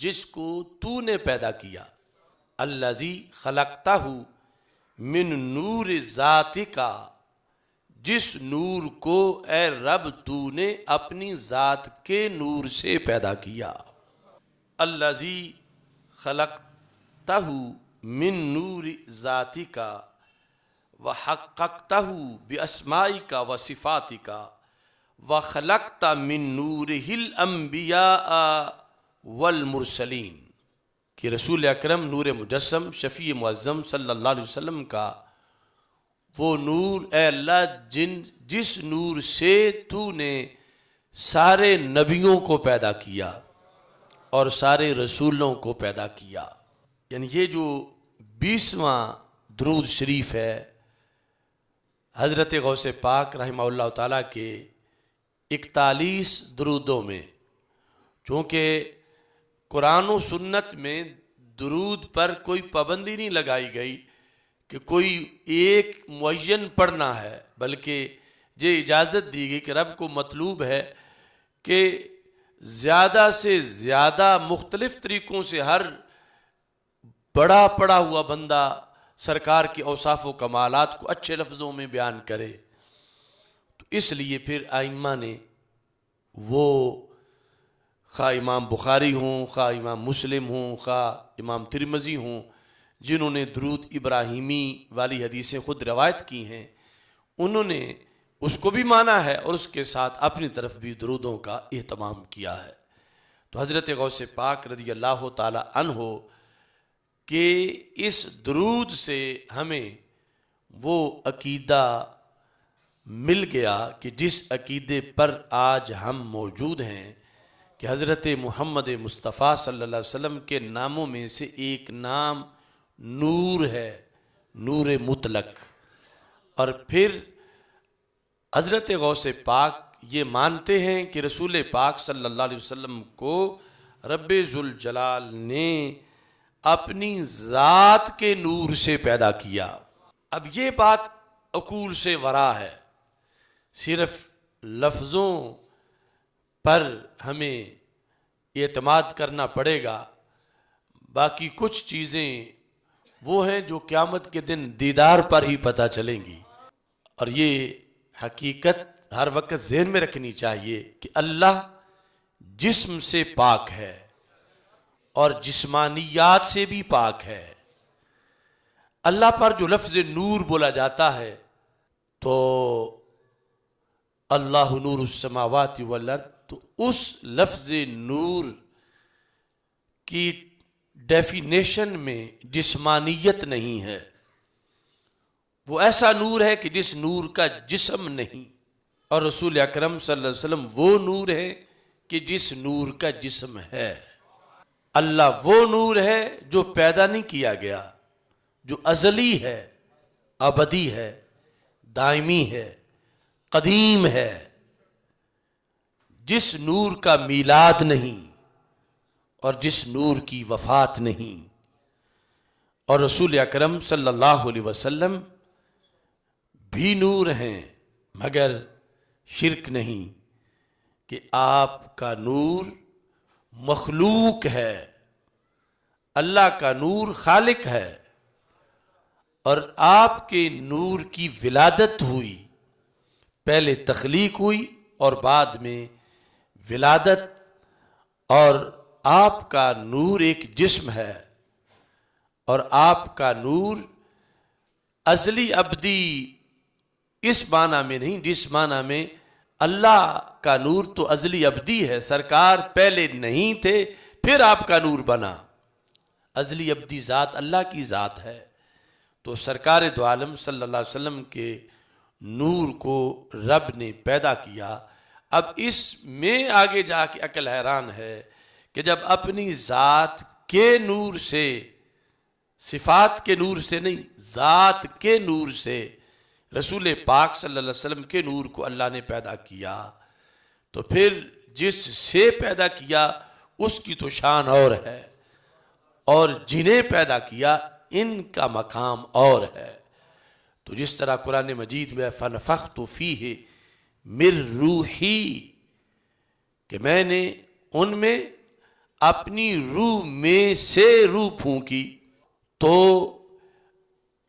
جس کو تو نے پیدا کیا، الذی خلقتہ من نور ذاتک، جس نور کو اے رب تو نے اپنی ذات کے نور سے پیدا کیا، الذی خلقتہ من نور ذاتک وحققتہ باسمائک وصفاتک وخلقت من نورہ الانبیاء والمرسلین، کہ رسول اکرم نور مجسم شفیع معظم صلی اللہ علیہ وسلم کا وہ نور اے اللہ جس نور سے تو نے سارے نبیوں کو پیدا کیا اور سارے رسولوں کو پیدا کیا۔ یعنی یہ جو 20واں درود شریف ہے حضرت غوث پاک رحمہ اللہ تعالیٰ کے 41 درودوں میں، چونکہ قرآن و سنت میں درود پر کوئی پابندی نہیں لگائی گئی کہ کوئی ایک معین پڑھنا ہے، بلکہ یہ اجازت دی گئی کہ رب کو مطلوب ہے کہ زیادہ سے زیادہ مختلف طریقوں سے ہر بڑا پڑھا ہوا بندہ سرکار کے اوصاف و کمالات کو اچھے لفظوں میں بیان کرے۔ تو اس لیے پھر ائمہ نے وہ خواہ امام بخاری ہوں، خواہ امام مسلم ہوں، خواہ امام ترمذی ہوں، جنہوں نے درود ابراہیمی والی حدیثیں خود روایت کی ہیں، انہوں نے اس کو بھی مانا ہے اور اس کے ساتھ اپنی طرف بھی درودوں کا اہتمام کیا ہے۔ تو حضرت غوث پاک رضی اللہ تعالی عنہ کہ اس درود سے ہمیں وہ عقیدہ مل گیا کہ جس عقیدے پر آج ہم موجود ہیں، کہ حضرت محمد مصطفیٰ صلی اللہ علیہ وسلم کے ناموں میں سے ایک نام نور ہے، نور مطلق، اور پھر حضرت غوث پاک یہ مانتے ہیں کہ رسول پاک صلی اللہ علیہ وسلم کو رب ذوالجلال نے اپنی ذات کے نور سے پیدا کیا۔ اب یہ بات عقول سے ورا ہے، صرف لفظوں پر ہمیں اعتماد کرنا پڑے گا، باقی کچھ چیزیں وہ ہیں جو قیامت کے دن دیدار پر ہی پتہ چلیں گی۔ اور یہ حقیقت ہر وقت ذہن میں رکھنی چاہیے کہ اللہ جسم سے پاک ہے اور جسمانیات سے بھی پاک ہے۔ اللہ پر جو لفظ نور بولا جاتا ہے تو اللہ نور السماوات والارض، تو اس لفظ نور کی ڈیفینیشن میں جسمانیت نہیں ہے، وہ ایسا نور ہے کہ جس نور کا جسم نہیں، اور رسول اکرم صلی اللہ علیہ وسلم وہ نور ہے کہ جس نور کا جسم ہے۔ اللہ وہ نور ہے جو پیدا نہیں کیا گیا، جو ازلی ہے، ابدی ہے، دائمی ہے، قدیم ہے، جس نور کا میلاد نہیں اور جس نور کی وفات نہیں۔ اور رسول اکرم صلی اللہ علیہ وسلم بھی نور ہیں، مگر شرک نہیں کہ آپ کا نور مخلوق ہے، اللہ کا نور خالق ہے، اور آپ کے نور کی ولادت ہوئی، پہلے تخلیق ہوئی اور بعد میں ولادت، اور آپ کا نور ایک جسم ہے، اور آپ کا نور ازلی ابدی اس معنی میں نہیں، جس معنی میں اللہ کا نور تو ازلی ابدی ہے، سرکار پہلے نہیں تھے پھر آپ کا نور بنا، ازلی ابدی ذات اللہ کی ذات ہے۔ تو سرکار دو عالم صلی اللہ علیہ وسلم کے نور کو رب نے پیدا کیا۔ اب اس میں آگے جا کے عقل حیران ہے کہ جب اپنی ذات کے نور سے، صفات کے نور سے نہیں، ذات کے نور سے رسول پاک صلی اللہ علیہ وسلم کے نور کو اللہ نے پیدا کیا، تو پھر جس سے پیدا کیا اس کی تو شان اور ہے، اور جنہیں پیدا کیا ان کا مقام اور ہے۔ تو جس طرح قرآن مجید میں فَنَفَخْتُ فِيهِ مِن رُوحِي، کہ میں نے ان میں اپنی روح میں سے روح پھونکی. تو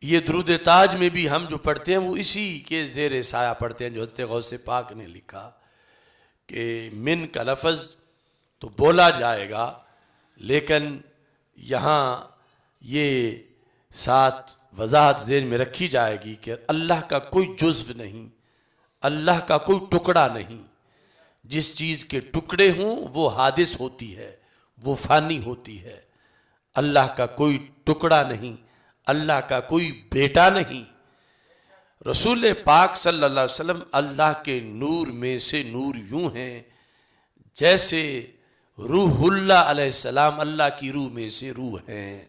یہ درود تاج میں بھی ہم جو پڑھتے ہیں وہ اسی کے زیر سایہ پڑھتے ہیں جو حضرت غوث پاک نے لکھا کہ من کا لفظ تو بولا جائے گا، لیکن یہاں یہ ساتھ وضاحت ذہن میں رکھی جائے گی کہ اللہ کا کوئی جزو نہیں، اللہ کا کوئی ٹکڑا نہیں. جس چیز کے ٹکڑے ہوں وہ حادث ہوتی ہے، وہ فانی ہوتی ہے. اللہ کا کوئی ٹکڑا نہیں، اللہ کا کوئی بیٹا نہیں. رسول پاک صلی اللہ علیہ وسلم اللہ کے نور میں سے نور یوں ہیں جیسے روح اللہ علیہ السلام اللہ کی روح میں سے روح ہیں.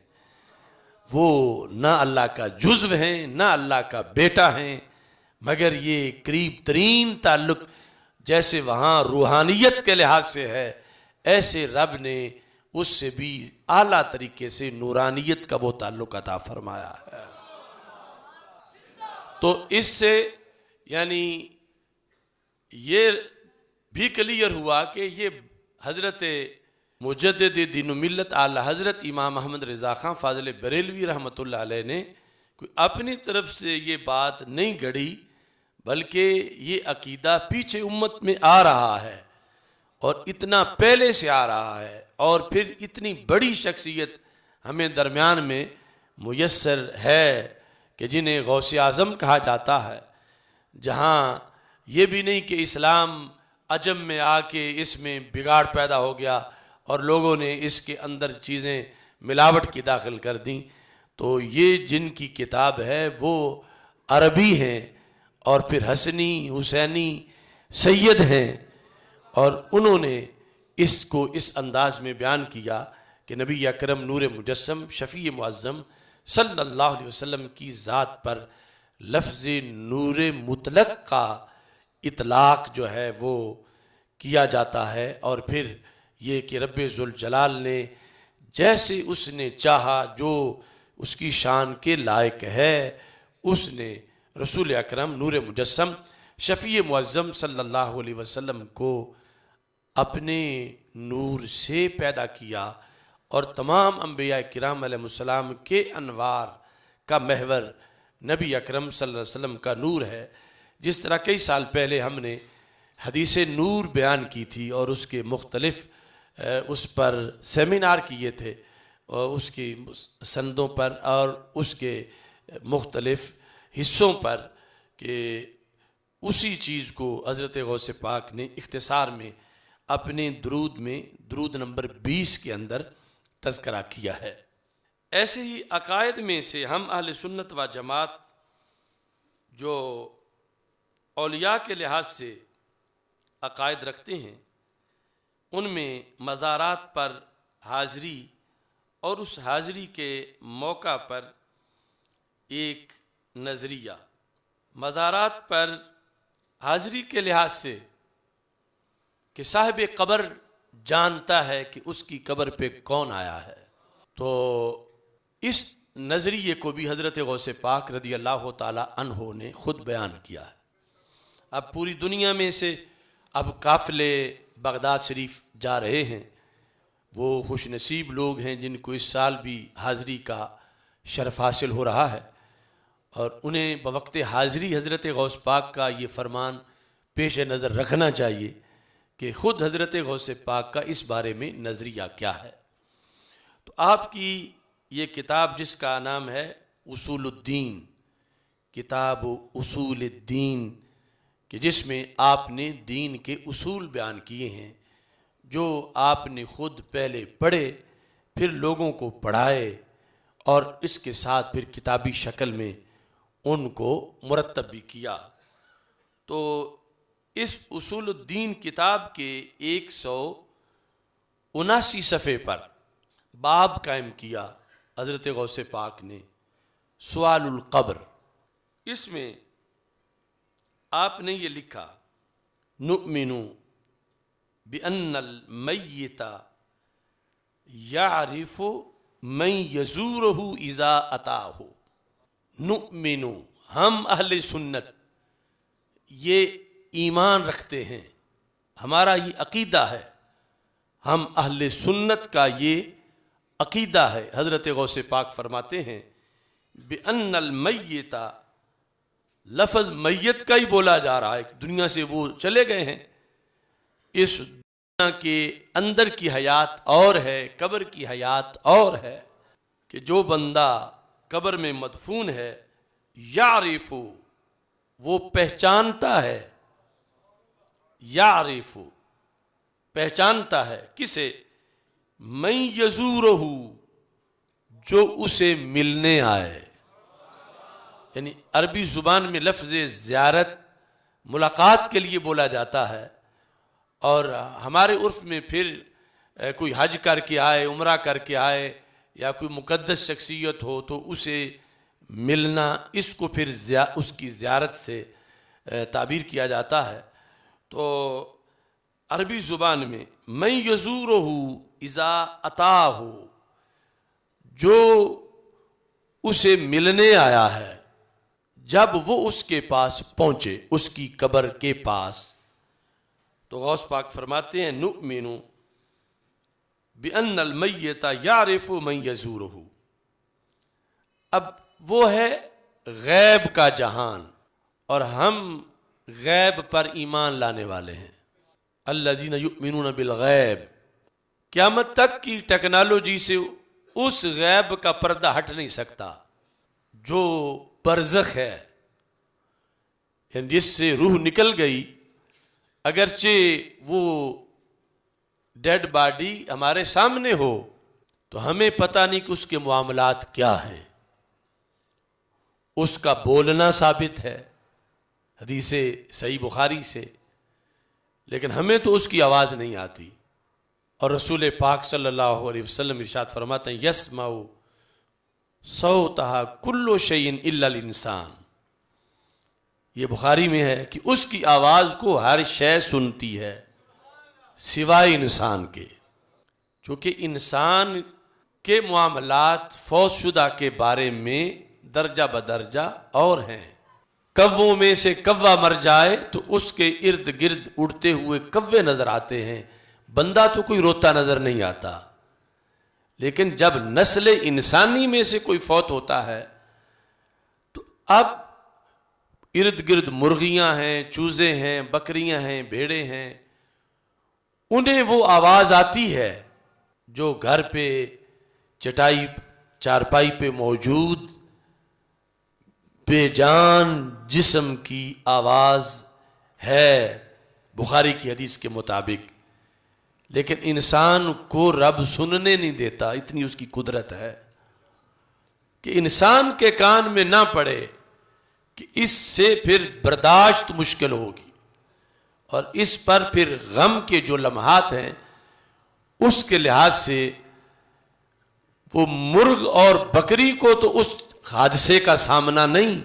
وہ نہ اللہ کا جزو ہیں نہ اللہ کا بیٹا ہیں، مگر یہ قریب ترین تعلق جیسے وہاں روحانیت کے لحاظ سے ہے، ایسے رب نے اس سے بھی اعلیٰ طریقے سے نورانیت کا وہ تعلق عطا فرمایا ہے. تو اس سے یعنی یہ بھی کلیئر ہوا کہ یہ حضرت مجدد دین و ملت اعلی حضرت امام محمد رضا خان فاضل بریلوی رحمۃ اللہ علیہ نے کوئی اپنی طرف سے یہ بات نہیں گڑھی، بلکہ یہ عقیدہ پیچھے امت میں آ رہا ہے اور اتنا پہلے سے آ رہا ہے، اور پھر اتنی بڑی شخصیت ہمیں درمیان میں میسر ہے کہ جنہیں غوث اعظم کہا جاتا ہے، جہاں یہ بھی نہیں کہ اسلام عجم میں آ کے اس میں بگاڑ پیدا ہو گیا اور لوگوں نے اس کے اندر چیزیں ملاوٹ کی داخل کر دیں. تو یہ جن کی کتاب ہے وہ عربی ہیں اور پھر حسنی حسینی سید ہیں، اور انہوں نے اس کو اس انداز میں بیان کیا کہ نبی اکرم نور مجسم شفیع معظم صلی اللہ علیہ وسلم کی ذات پر لفظ نور مطلق کا اطلاق جو ہے وہ کیا جاتا ہے، اور پھر یہ کہ رب ذوالجلال نے جیسے اس نے چاہا جو اس کی شان کے لائق ہے، اس نے رسول اکرم نور مجسم شفیع معظم صلی اللہ علیہ وسلم کو اپنے نور سے پیدا کیا، اور تمام انبیاء کرام علیہ السلام کے انوار کا محور نبی اکرم صلی اللہ علیہ وسلم کا نور ہے. جس طرح کئی سال پہلے ہم نے حدیث نور بیان کی تھی اور اس کے مختلف اس پر سیمینار کیے تھے، اور اس کی سندوں پر اور اس کے مختلف حصوں پر، کہ اسی چیز کو حضرت غوث پاک نے اختصار میں اپنے درود میں درود نمبر 20 کے اندر تذکرہ کیا ہے. ایسے ہی عقائد میں سے ہم اہل سنت و جماعت جو اولیاء کے لحاظ سے عقائد رکھتے ہیں، ان میں مزارات پر حاضری اور اس حاضری کے موقع پر ایک نظریہ. مزارات پر حاضری کے لحاظ سے کہ صاحب قبر جانتا ہے کہ اس کی قبر پہ کون آیا ہے، تو اس نظریے کو بھی حضرت غوث پاک رضی اللہ تعالی عنہ نے خود بیان کیا ہے. اب پوری دنیا میں سے اب قافلے بغداد شریف جا رہے ہیں، وہ خوش نصیب لوگ ہیں جن کو اس سال بھی حاضری کا شرف حاصل ہو رہا ہے، اور انہیں بوقت حاضری حضرت غوث پاک کا یہ فرمان پیش نظر رکھنا چاہیے کہ خود حضرت غوث پاک کا اس بارے میں نظریہ کیا ہے. تو آپ کی یہ کتاب جس کا نام ہے اصول الدین، کتاب اصول الدین، کہ جس میں آپ نے دین کے اصول بیان کیے ہیں جو آپ نے خود پہلے پڑھے، پھر لوگوں کو پڑھائے، اور اس کے ساتھ پھر کتابی شکل میں ان کو مرتب بھی کیا. تو اس اصول الدین کتاب کے 179 صفحے پر باب قائم کیا حضرت غوث پاک نے، سوال القبر. اس میں آپ نے یہ لکھا: نؤمن بأن المیت یعرف من یزورہ اذا اتاہ. نؤمن، ہم اہل سنت یہ ایمان رکھتے ہیں، ہمارا یہ عقیدہ ہے، ہم اہل سنت کا یہ عقیدہ ہے۔ حضرت غوث پاک فرماتے ہیں بِأَنَّ الْمَيِّتَ، لفظ میت کا ہی بولا جا رہا ہے، دنیا سے وہ چلے گئے ہیں، اس دنیا کے اندر کی حیات اور ہے، قبر کی حیات اور ہے، کہ جو بندہ قبر میں مدفون ہے یعرف، وہ پہچانتا ہے، یعرف پہچانتا ہے کسے؟ من یزورہ، جو اسے ملنے آئے۔ یعنی عربی زبان میں لفظ زیارت ملاقات کے لیے بولا جاتا ہے، اور ہمارے عرف میں پھر کوئی حج کر کے آئے، عمرہ کر کے آئے، یا کوئی مقدس شخصیت ہو تو اسے ملنا، اس کو پھر اس کی زیارت سے تعبیر کیا جاتا ہے۔ تو عربی زبان میں من یزورہ اذا اتاہ، جو اسے ملنے آیا ہے جب وہ اس کے پاس پہنچے، اس کی قبر کے پاس۔ تو غوث پاک فرماتے ہیں نؤمن بِأَنَّ الْمَيِّتَ يَعْرِفُ مَن يَزُورُهُ۔ اب وہ ہے غیب کا جہان، اور ہم غیب پر ایمان لانے والے ہیں۔ الذین یؤمنون بالغیب، قیامت تک کی ٹیکنالوجی سے اس غیب کا پردہ ہٹ نہیں سکتا جو برزخ ہے، یعنی جس سے روح نکل گئی، اگرچہ وہ ڈیڈ باڈی ہمارے سامنے ہو تو ہمیں پتہ نہیں کہ اس کے معاملات کیا ہیں۔ اس کا بولنا ثابت ہے حدیث صحیح بخاری سے، لیکن ہمیں تو اس کی آواز نہیں آتی۔ اور رسول پاک صلی اللہ علیہ وسلم ارشاد فرماتے ہیں یسمع صوتہا کل شیء الا الانسان، یہ بخاری میں ہے کہ اس کی آواز کو ہر شے سنتی ہے سوائے انسان کے، چونکہ انسان کے معاملات فوت شدہ کے بارے میں درجہ بدرجہ اور ہیں۔ کووں میں سے کوا مر جائے تو اس کے ارد گرد اڑتے ہوئے کوے نظر آتے ہیں، بندہ تو کوئی روتا نظر نہیں آتا۔ لیکن جب نسل انسانی میں سے کوئی فوت ہوتا ہے تو اب ارد گرد مرغیاں ہیں، چوزے ہیں، بکریاں ہیں، بھیڑے ہیں، انہیں وہ آواز آتی ہے جو گھر پہ چٹائی چارپائی پہ موجود بے جان جسم کی آواز ہے، بخاری کی حدیث کے مطابق۔ لیکن انسان کو رب سننے نہیں دیتا، اتنی اس کی قدرت ہے کہ انسان کے کان میں نہ پڑے، کہ اس سے پھر برداشت مشکل ہوگی، اور اس پر پھر غم کے جو لمحات ہیں اس کے لحاظ سے وہ مرغ اور بکری کو تو اس حادثے کا سامنا نہیں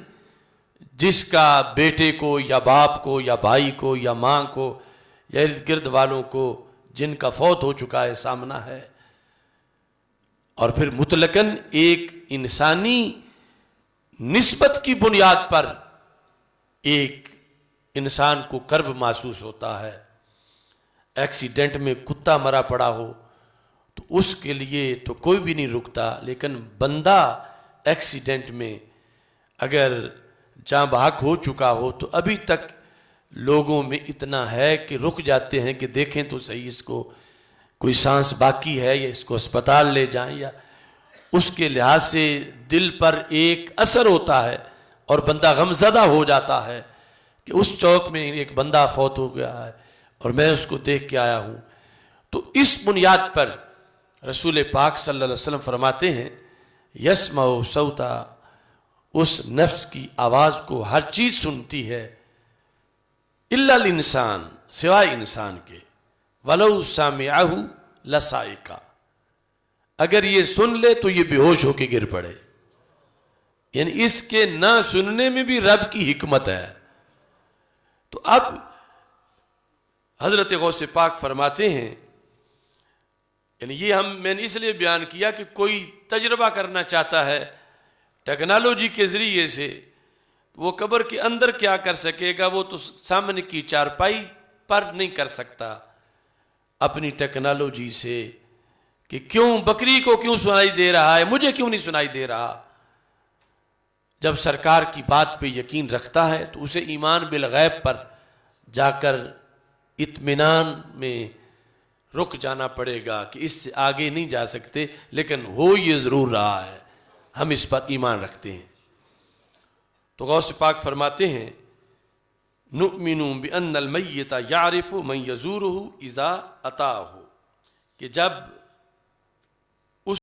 جس کا بیٹے کو یا باپ کو یا بھائی کو یا ماں کو یا ارد گرد والوں کو جن کا فوت ہو چکا ہے سامنا ہے۔ اور پھر مطلقاً ایک انسانی نسبت کی بنیاد پر ایک انسان کو کرب محسوس ہوتا ہے۔ ایکسیڈنٹ میں کتا مرا پڑا ہو تو اس کے لیے تو کوئی بھی نہیں رکتا، لیکن بندہ ایکسیڈنٹ میں اگر جاں بحق ہو چکا ہو تو ابھی تک لوگوں میں اتنا ہے کہ رک جاتے ہیں کہ دیکھیں تو صحیح اس کو کوئی سانس باقی ہے، یا اس کو اسپتال لے جائیں، یا اس کے لحاظ سے دل پر ایک اثر ہوتا ہے اور بندہ غمزدہ ہو جاتا ہے کہ اس چوک میں ایک بندہ فوت ہو گیا ہے اور میں اس کو دیکھ کے آیا ہوں۔ تو اس بنیاد پر رسول پاک صلی اللہ علیہ وسلم فرماتے ہیں یسمع صوتا، اس نفس کی آواز کو ہر چیز سنتی ہے، الا الانسان، سوائے انسان کے، ولو سامعہ لصائقہ، اگر یہ سن لے تو یہ بے ہوش ہو کے گر پڑے۔ یعنی اس کے نہ سننے میں بھی رب کی حکمت ہے۔ تو اب حضرت غوث پاک فرماتے ہیں، یعنی یہ میں نے اس لیے بیان کیا کہ کوئی تجربہ کرنا چاہتا ہے ٹیکنالوجی کے ذریعے سے، وہ قبر کے اندر کیا کر سکے گا، وہ تو سامنے کی چارپائی پر نہیں کر سکتا، اپنی ٹیکنالوجی سے کہ کیوں بکری کو کیوں سنائی دے رہا ہے، مجھے کیوں نہیں سنائی دے رہا. جب سرکار کی بات پہ یقین رکھتا ہے تو اسے ایمان بالغیب پر جا کر اطمینان میں رک جانا پڑے گا کہ اس سے آگے نہیں جا سکتے، لیکن ہو یہ ضرور رہا ہے، ہم اس پر ایمان رکھتے ہیں. تو غوث پاک فرماتے ہیں نؤمن بأن المیت یعرف من یزورہ اذا اتاہ، کہ جب